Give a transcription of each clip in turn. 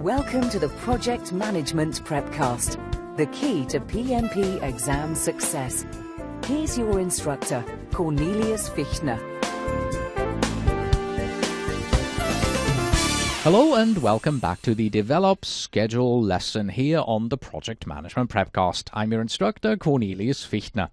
Welcome to the Project Management Prepcast, the key to PMP exam success. Here's your instructor, Cornelius Fichtner. Hello and welcome back to the Develop Schedule lesson here on the Project Management Prepcast. I'm your instructor, Cornelius Fichtner.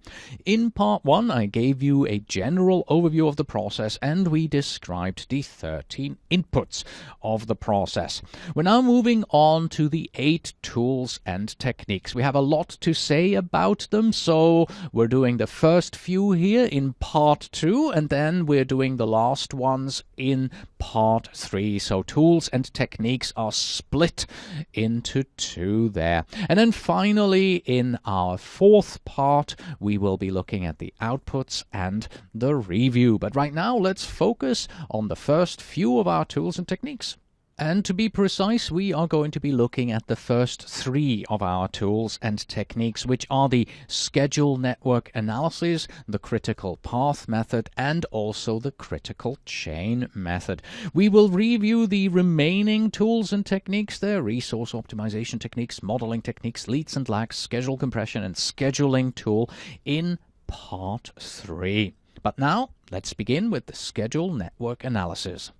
In part 1, I gave you a general overview of the process and we described the 13 inputs of the process. We're now moving on to the 8 tools and techniques. We have a lot to say about them, so we're doing the first few here in part 2 and then we're doing the last ones in part 3. So tools and techniques are split into 2 there. And then finally, in our 4th part, we will be looking at the outputs and the review. But right now, let's focus on the first few of our tools and techniques. And to be precise, we are going to be looking at the first 3 of our tools and techniques, which are the schedule network analysis, the critical path method, and also the critical chain method. We will review the remaining tools and techniques there, resource optimization techniques, modeling techniques, leads and lags, schedule compression, and scheduling tool in part 3. But now, let's begin with the schedule network analysis.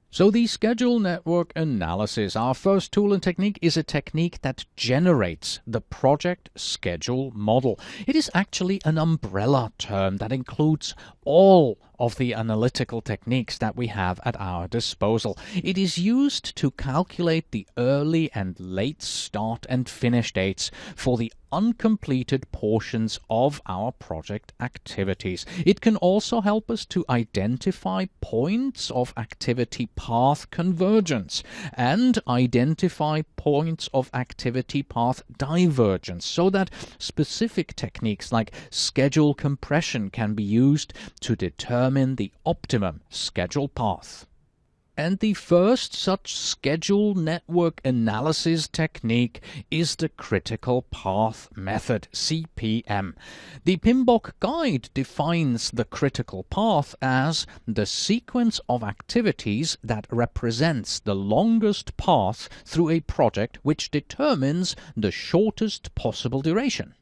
So the schedule network analysis, our first tool and technique, is a technique that generates the project schedule model. It is actually an umbrella term that includes all of the analytical techniques that we have at our disposal. It is used to calculate the early and late start and finish dates for the uncompleted portions of our project activities. It can also help us to identify points of activity path convergence and identify points of activity path divergence so that specific techniques like schedule compression can be used to determine the optimum schedule path. And the first such schedule network analysis technique is the critical path method, CPM. The PMBOK guide defines the critical path as the sequence of activities that represents the longest path through a project which determines the shortest possible duration.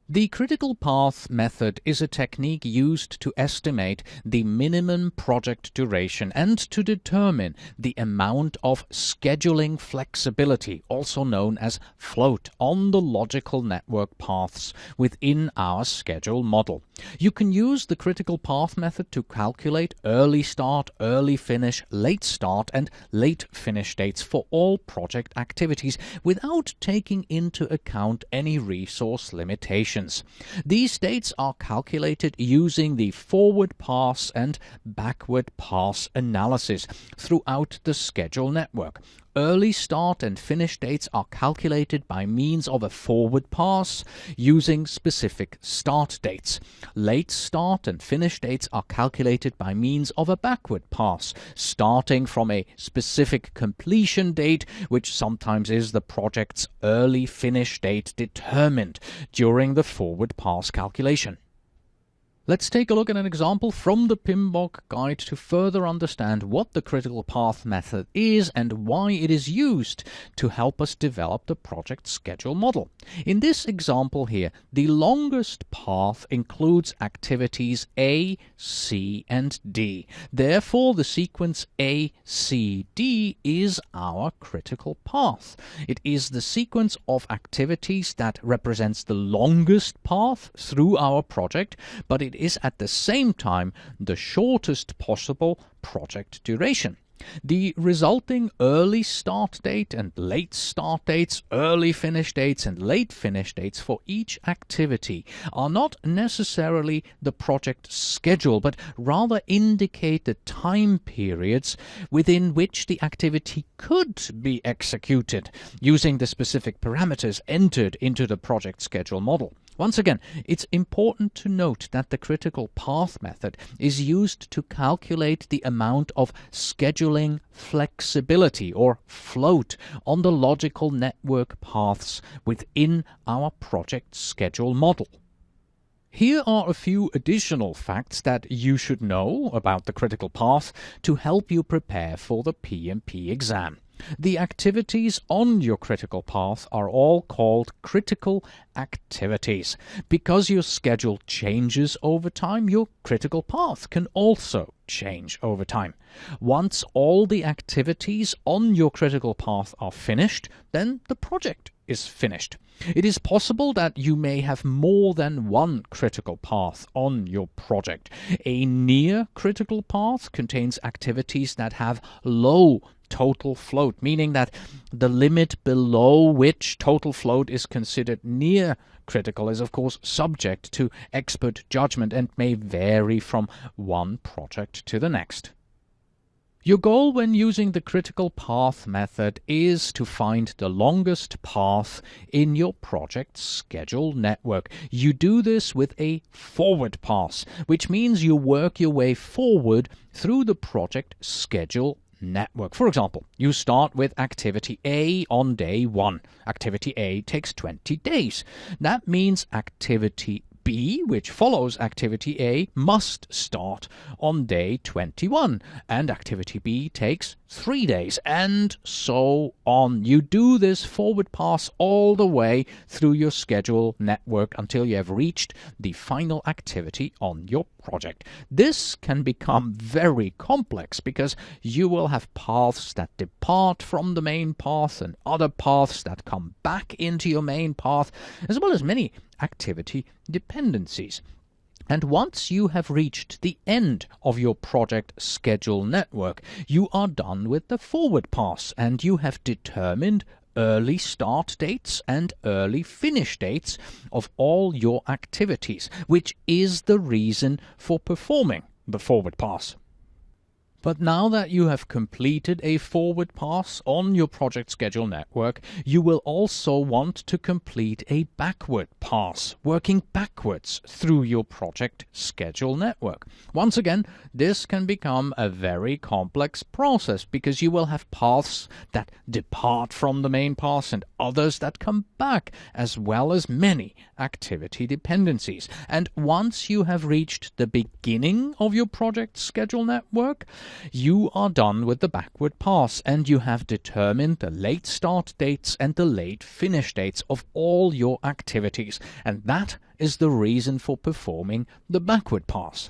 The critical path method is a technique used to estimate the minimum project duration and to determine the amount of scheduling flexibility, also known as float, on the logical network paths within our schedule model. You can use the critical path method to calculate early start, early finish, late start, and late finish dates for all project activities without taking into account any resource limitations. These dates are calculated using the forward pass and backward pass analysis throughout the schedule network. Early start and finish dates are calculated by means of a forward pass using specific start dates. Late start and finish dates are calculated by means of a backward pass, starting from a specific completion date, which sometimes is the project's early finish date determined during the forward pass calculation. Let's take a look at an example from the PMBOK guide to further understand what the critical path method is and why it is used to help us develop the project schedule model. In this example here, the longest path includes activities A, C, and D. Therefore, the sequence A, C, D is our critical path. It is the sequence of activities that represents the longest path through our project, but it is at the same time the shortest possible project duration. The resulting early start date and late start dates, early finish dates and late finish dates for each activity are not necessarily the project schedule, but rather indicate the time periods within which the activity could be executed using the specific parameters entered into the project schedule model. Once again, it's important to note that the critical path method is used to calculate the amount of scheduling flexibility or float on the logical network paths within our project schedule model. Here are a few additional facts that you should know about the critical path to help you prepare for the PMP exam. The activities on your critical path are all called critical activities. Because your schedule changes over time, your critical path can also change over time. Once all the activities on your critical path are finished, then the project is finished. It is possible that you may have more than one critical path on your project. A near critical path contains activities that have low total float, meaning that the limit below which total float is considered near critical is of course subject to expert judgment and may vary from one project to the next. Your goal when using the critical path method is to find the longest path in your project schedule network. You do this with a forward pass, which means you work your way forward through the project schedule network. For example, you start with activity A on day 1. Activity A takes 20 days. That means activity B, which follows activity A, must start on day 21, and activity B takes 3 days, and so on. You do this forward pass all the way through your schedule network until you have reached the final activity on your project. This can become very complex because you will have paths that depart from the main path and other paths that come back into your main path, as well as many activity dependencies. And once you have reached the end of your project schedule network, you are done with the forward pass and you have determined early start dates and early finish dates of all your activities, which is the reason for performing the forward pass. But now that you have completed a forward pass on your project schedule network, you will also want to complete a backward pass, working backwards through your project schedule network. Once again, this can become a very complex process because you will have paths that depart from the main path and others that come back, as well as many activity dependencies. And once you have reached the beginning of your project schedule network, you are done with the backward pass and you have determined the late start dates and the late finish dates of all your activities, and that is the reason for performing the backward pass.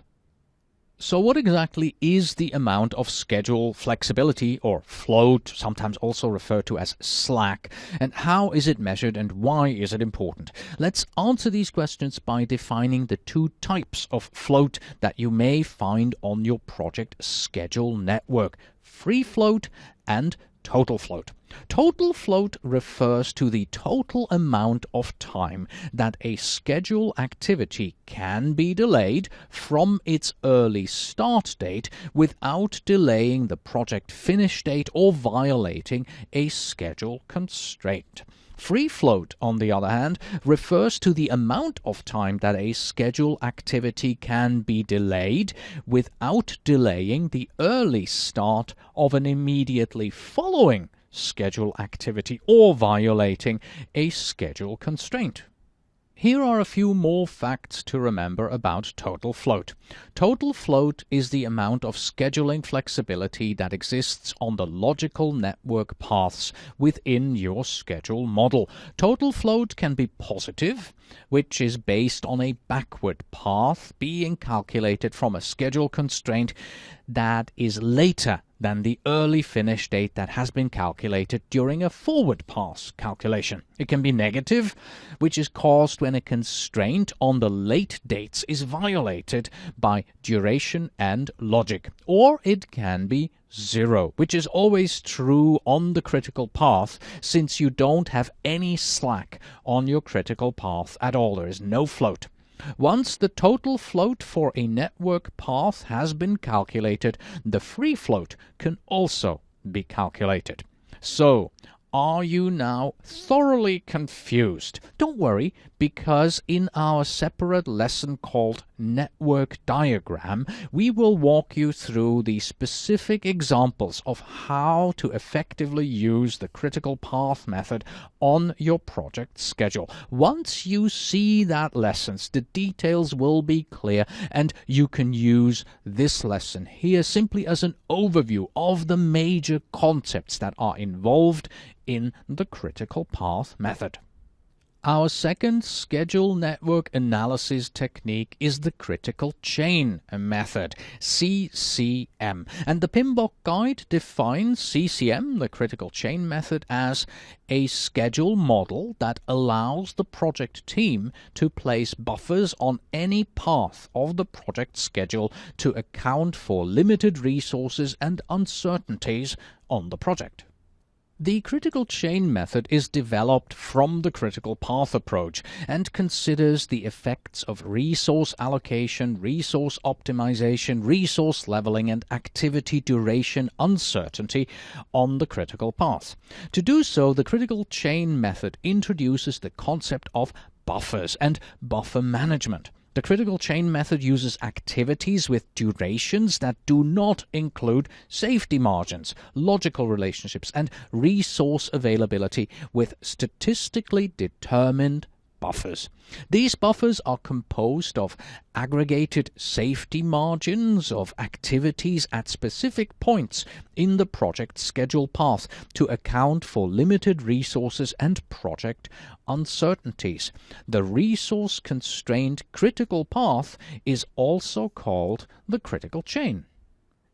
So what exactly is the amount of schedule flexibility, or float, sometimes also referred to as slack, and how is it measured and why is it important? Let's answer these questions by defining the two types of float that you may find on your project schedule network: free float and total float. Total float refers to the total amount of time that a schedule activity can be delayed from its early start date without delaying the project finish date or violating a schedule constraint. Free float, on the other hand, refers to the amount of time that a schedule activity can be delayed without delaying the early start of an immediately following schedule activity or violating a schedule constraint. Here are a few more facts to remember about total float. Total float is the amount of scheduling flexibility that exists on the logical network paths within your schedule model. Total float can be positive, which is based on a backward path being calculated from a schedule constraint that is later than the early finish date that has been calculated during a forward pass calculation. It can be negative, which is caused when a constraint on the late dates is violated by duration and logic. Or it can be zero, which is always true on the critical path since you don't have any slack on your critical path at all. There is no float. Once the total float for a network path has been calculated, the free float can also be calculated. So, Are you now thoroughly confused? Don't worry, because in our separate lesson called Network Diagram, we will walk you through the specific examples of how to effectively use the critical path method on your project schedule. Once you see that lessons, the details will be clear, and you can use this lesson here simply as an overview of the major concepts that are involved in the critical path method. Our second schedule network analysis technique is the critical chain method, CCM. And the PMBOK guide defines CCM, the critical chain method, as a schedule model that allows the project team to place buffers on any path of the project schedule to account for limited resources and uncertainties on the project. The critical chain method is developed from the critical path approach and considers the effects of resource allocation, resource optimization, resource leveling, and activity duration uncertainty on the critical path. To do so, the critical chain method introduces the concept of buffers and buffer management. The critical chain method uses activities with durations that do not include safety margins, logical relationships, and resource availability with statistically determined buffers. These buffers are composed of aggregated safety margins of activities at specific points in the project schedule path to account for limited resources and project uncertainties. The resource-constrained critical path is also called the critical chain.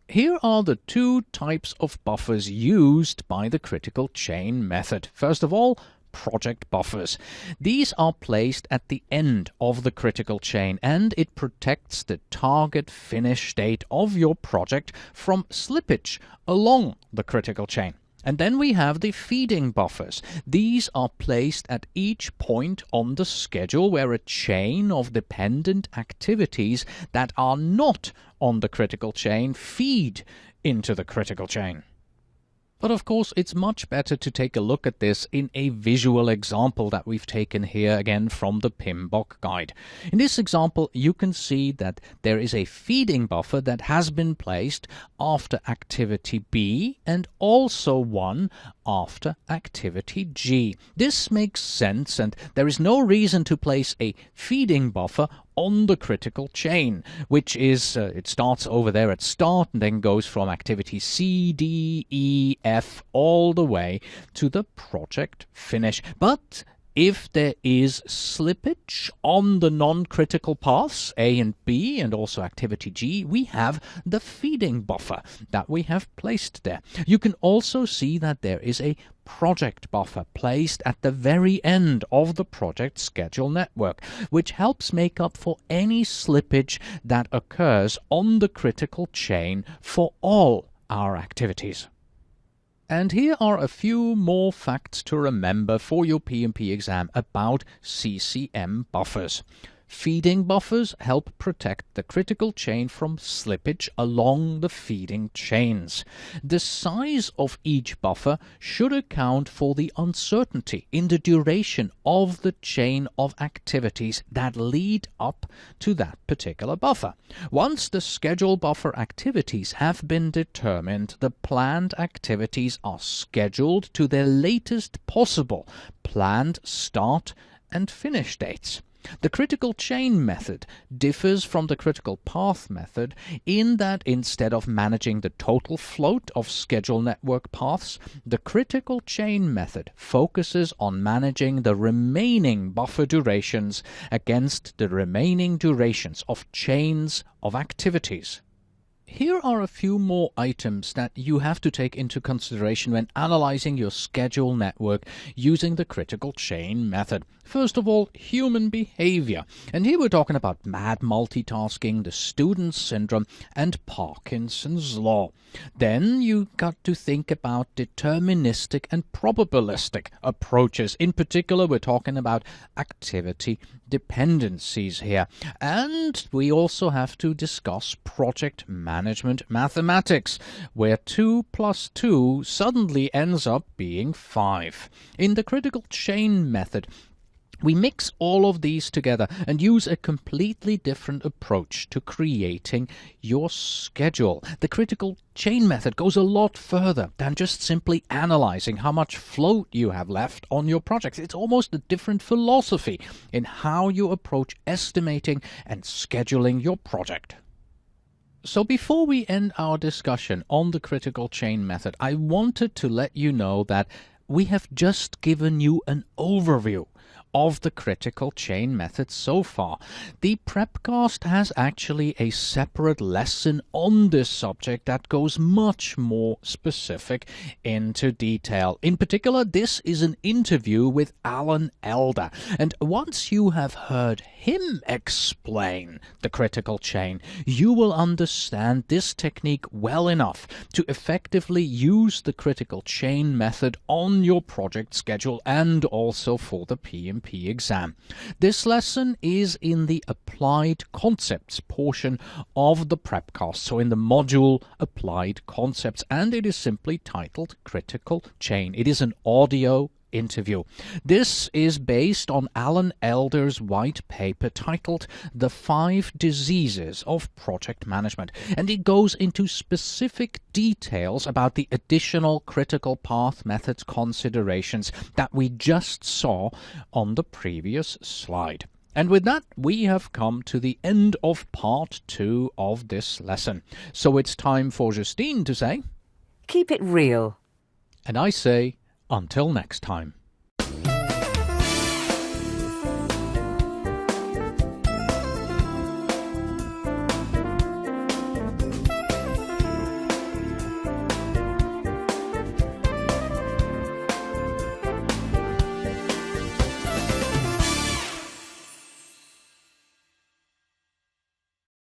Here are the two types of buffers used by the critical chain method. First of all, project buffers. These are placed at the end of the critical chain, and it protects the target finish date of your project from slippage along the critical chain. And then we have the feeding buffers. These are placed at each point on the schedule where a chain of dependent activities that are not on the critical chain feed into the critical chain. But of course, it's much better to take a look at this in a visual example that we've taken here again from the PMBOK guide. In this example, you can see that there is a feeding buffer that has been placed after activity B and also one after activity G. This makes sense, and there is no reason to place a feeding buffer on the critical chain, which is, it starts over there at start and then goes from activity C, D, E, F all the way to the project finish. But if there is slippage on the non-critical paths, A and B, and also activity G, we have the feeding buffer that we have placed there. You can also see that there is a project buffer placed at the very end of the project schedule network, which helps make up for any slippage that occurs on the critical chain for all our activities. And here are a few more facts to remember for your PMP exam about CCM buffers. Feeding buffers help protect the critical chain from slippage along the feeding chains. The size of each buffer should account for the uncertainty in the duration of the chain of activities that lead up to that particular buffer. Once the schedule buffer activities have been determined, the planned activities are scheduled to their latest possible planned start and finish dates. The critical chain method differs from the critical path method in that instead of managing the total float of schedule network paths, the critical chain method focuses on managing the remaining buffer durations against the remaining durations of chains of activities. Here are a few more items that you have to take into consideration when analyzing your schedule network using the critical chain method. First of all, human behavior. And here we're talking about mad multitasking, the student syndrome, and Parkinson's law. Then you got to think about deterministic and probabilistic approaches. In particular, we're talking about activity dependencies here. And we also have to discuss project management mathematics, where 2 plus 2 suddenly ends up being 5. In the critical chain method, we mix all of these together and use a completely different approach to creating your schedule. The critical chain method goes a lot further than just simply analyzing how much float you have left on your projects. It's almost a different philosophy in how you approach estimating and scheduling your project. So before we end our discussion on the critical chain method, I wanted to let you know that we have just given you an overview of the critical chain method so far. The Prepcast has actually a separate lesson on this subject that goes much more specific into detail. In particular, this is an interview with Alan Elder, and once you have heard him explain the critical chain, you will understand this technique well enough to effectively use the critical chain method on your project schedule and also for the PMP exam. This lesson is in the Applied Concepts portion of the Prepcast, so in the module Applied Concepts, and it is simply titled Critical Chain. It is an audio interview. This is based on Alan Elder's white paper titled The 5 Diseases of Project Management, and it goes into specific details about the additional critical path methods considerations that we just saw on the previous slide. And with that, we have come to the end of part 2 of this lesson. So it's time for Justine to say, keep it real. And I say, until next time.